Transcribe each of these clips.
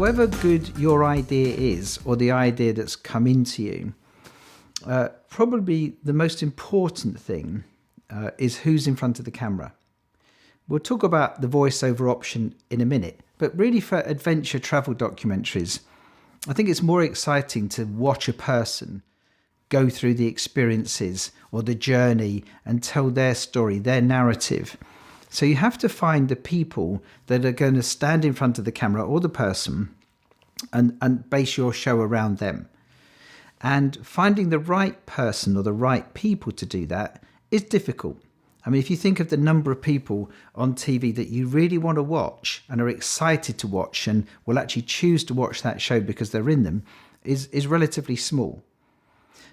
however good your idea is, or the idea that's come into you, probably the most important thing is who's in front of the camera. We'll talk about the voiceover option in a minute, but really for adventure travel documentaries, I think it's more exciting to watch a person go through the experiences or the journey and tell their story, their narrative. So you have to find the people that are going to stand in front of the camera or the person and base your show around them. And finding the right person or the right people to do that is difficult. I mean, if you think of the number of people on TV that you really want to watch and are excited to watch and will actually choose to watch that show because they're in them, is relatively small.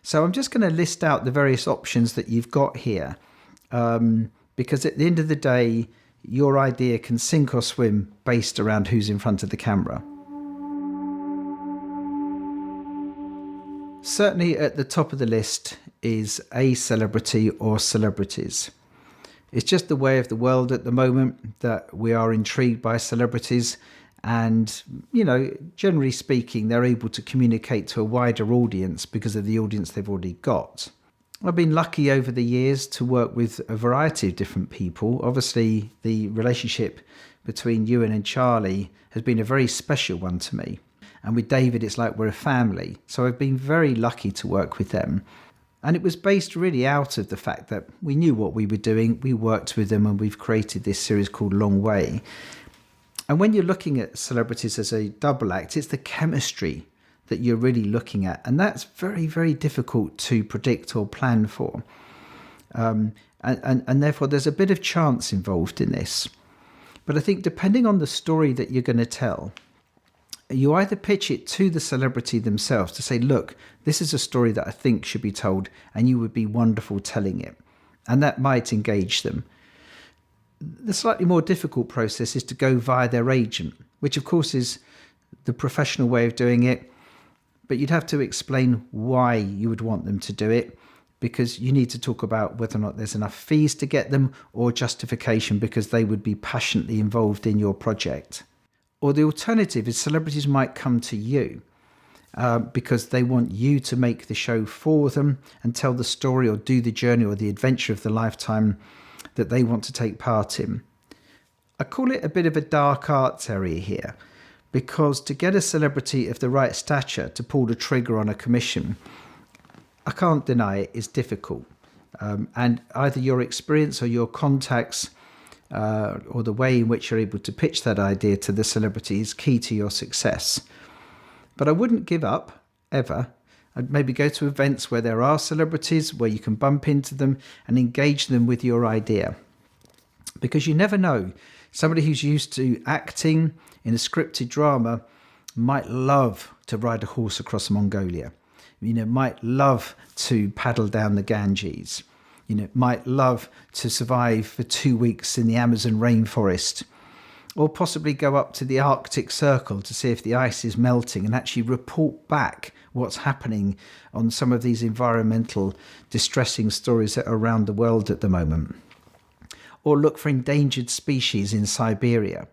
So I'm just going to list out the various options that you've got here, because at the end of the day, your idea can sink or swim based around who's in front of the camera. Certainly at the top of the list is a celebrity or celebrities. It's just the way of the world at the moment that we are intrigued by celebrities, and, you know, generally speaking, they're able to communicate to a wider audience because of the audience they've already got. I've been lucky over the years to work with a variety of different people. Obviously, the relationship between Ewan and Charlie has been a very special one to me. And with David, it's like we're a family. So I've been very lucky to work with them. And it was based really out of the fact that we knew what we were doing. We worked with them and we've created this series called Long Way. And when you're looking at celebrities as a double act, it's the chemistry that you're really looking at. And that's very, very difficult to predict or plan for. And therefore, there's a bit of chance involved in this. But I think depending on the story that you're going to tell, you either pitch it to the celebrity themselves to say, look, this is a story that I think should be told, and you would be wonderful telling it. And that might engage them. The slightly more difficult process is to go via their agent, which of course is the professional way of doing it. But you'd have to explain why you would want them to do it, because you need to talk about whether or not there's enough fees to get them or justification because they would be passionately involved in your project. Or the alternative is celebrities might come to you because they want you to make the show for them and tell the story or do the journey or the adventure of the lifetime that they want to take part in. I call it a bit of a dark arts area here, because to get a celebrity of the right stature to pull the trigger on a commission, I can't deny it, is difficult. And either your experience or your contacts or the way in which you're able to pitch that idea to the celebrity is key to your success. But I wouldn't give up, ever. I'd maybe go to events where there are celebrities, where you can bump into them and engage them with your idea. Because you never know. Somebody who's used to acting in a scripted drama might love to ride a horse across Mongolia. You know, might love to paddle down the Ganges. You know, might love to survive for 2 weeks in the Amazon rainforest, or possibly go up to the Arctic Circle to see if the ice is melting and actually report back what's happening on some of these environmental distressing stories that are around the world at the moment. Or look for endangered species in Siberia.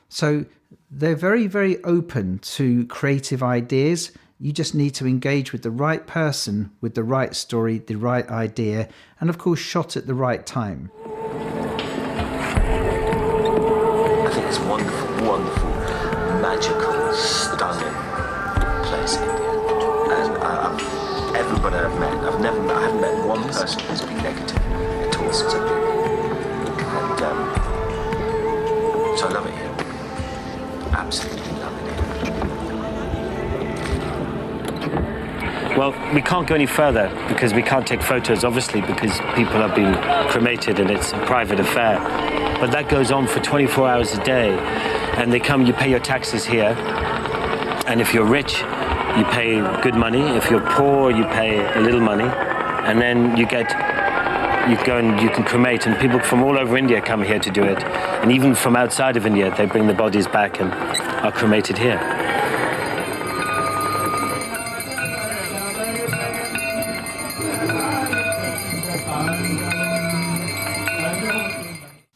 So they're very, very open to creative ideas. You just need to engage with the right person, with the right story, the right idea, and of course shot at the right time. I think it's wonderful, wonderful, magical, stunning place, India. And everybody I've met, I haven't met one person who's been negative at all since I've been here. And so I love it here. Absolutely love it here. Well, we can't go any further because we can't take photos, obviously, because people have been cremated and it's a private affair. But that goes on for 24 hours a day. And they come, you pay your taxes here. And if you're rich, you pay good money. If you're poor, you pay a little money. And then you go and you can cremate. And people from all over India come here to do it. And even from outside of India, they bring the bodies back and are cremated here.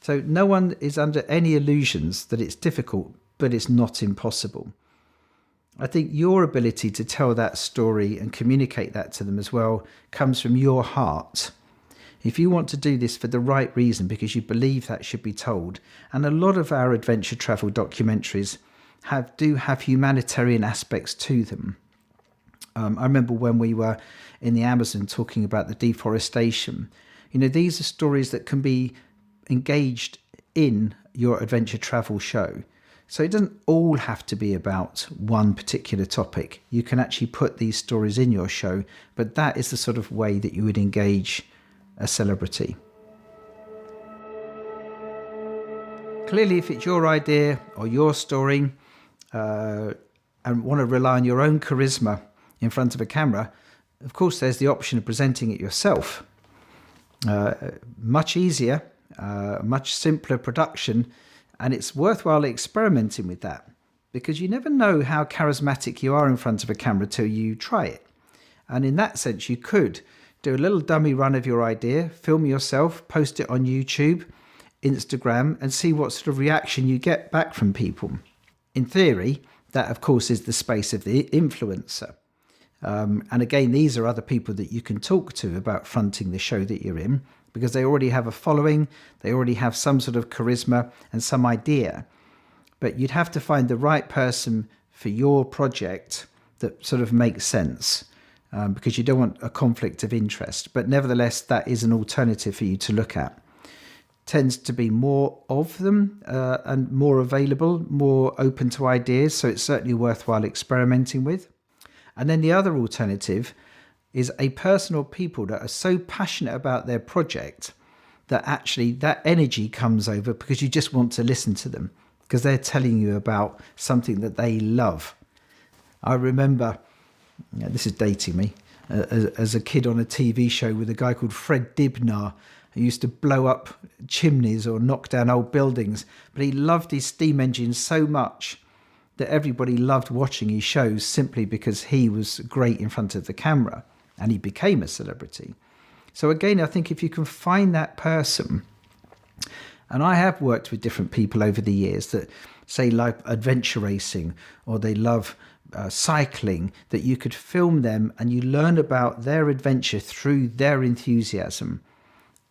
So no one is under any illusions that it's difficult, but it's not impossible. I think your ability to tell that story and communicate that to them as well comes from your heart. If you want to do this for the right reason, because you believe that should be told, and a lot of our adventure travel documentaries do have humanitarian aspects to them. I remember when we were in the Amazon talking about the deforestation. These are stories that can be engaged in your adventure travel show. So it doesn't all have to be about one particular topic. You can actually put these stories in your show, but that is the sort of way that you would engage a celebrity. Clearly, if it's your idea or your story and want to rely on your own charisma in front of a camera, of course, there's the option of presenting it yourself. Much easier, much simpler production, and it's worthwhile experimenting with that, because you never know how charismatic you are in front of a camera till you try it. And in that sense, you could do a little dummy run of your idea, film yourself, post it on YouTube, Instagram, and see what sort of reaction you get back from people. In theory, that of course is the space of the influencer. And again, these are other people that you can talk to about fronting the show that you're in, because they already have a following, they already have some sort of charisma and some idea. But you'd have to find the right person for your project that sort of makes sense, because you don't want a conflict of interest. But nevertheless, that is an alternative for you to look at. Tends to be more of them and more available, more open to ideas. So it's certainly worthwhile experimenting with. And then the other alternative is a person or people that are so passionate about their project that actually that energy comes over because you just want to listen to them, because they're telling you about something that they love. I remember, this is dating me, as a kid on a TV show with a guy called Fred Dibnar, who used to blow up chimneys or knock down old buildings, but he loved his steam engine so much that everybody loved watching his shows simply because he was great in front of the camera, and he became a celebrity. So again, I think if you can find that person, and I have worked with different people over the years that say like adventure racing, or they love cycling, that you could film them and you learn about their adventure through their enthusiasm.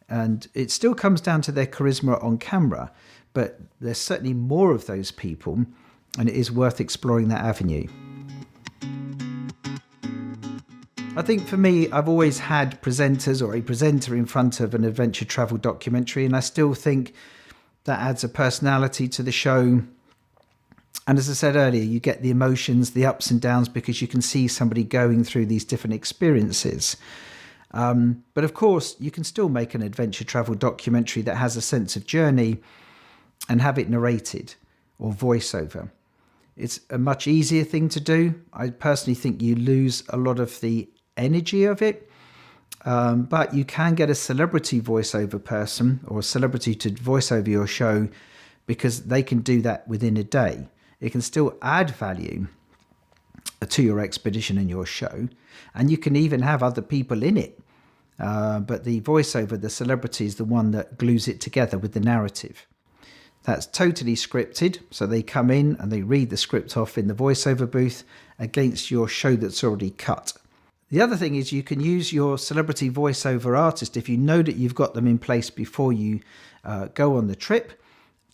And it still comes down to their charisma on camera, but there's certainly more of those people, and it is worth exploring that avenue. I think for me, I've always had presenters or a presenter in front of an adventure travel documentary, and I still think that adds a personality to the show. And as I said earlier, you get the emotions, the ups and downs, because you can see somebody going through these different experiences. But of course, you can still make an adventure travel documentary that has a sense of journey and have it narrated or voiceover. It's a much easier thing to do. I personally think you lose a lot of the energy of it, but you can get a celebrity voiceover person or a celebrity to voice over your show, because they can do that within a day. It can still add value to your expedition and your show, and you can even have other people in it, but the voiceover, the celebrity, is the one that glues it together with the narrative. That's totally scripted, so they come in and they read the script off in the voiceover booth against your show that's already cut. The other thing is you can use your celebrity voiceover artist, if you know that you've got them in place before you go on the trip,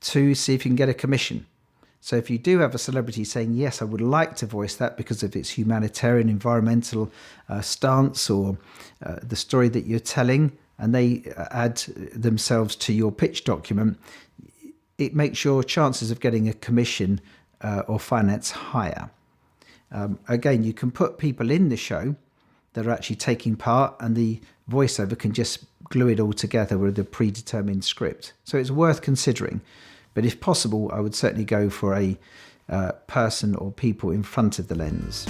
to see if you can get a commission. So if you do have a celebrity saying, yes, I would like to voice that because of its humanitarian, environmental stance, or the story that you're telling, and they add themselves to your pitch document, it makes your chances of getting a commission or finance higher. Again, you can put people in the show that are actually taking part, and the voiceover can just glue it all together with a predetermined script. So it's worth considering. But if possible, I would certainly go for a person or people in front of the lens.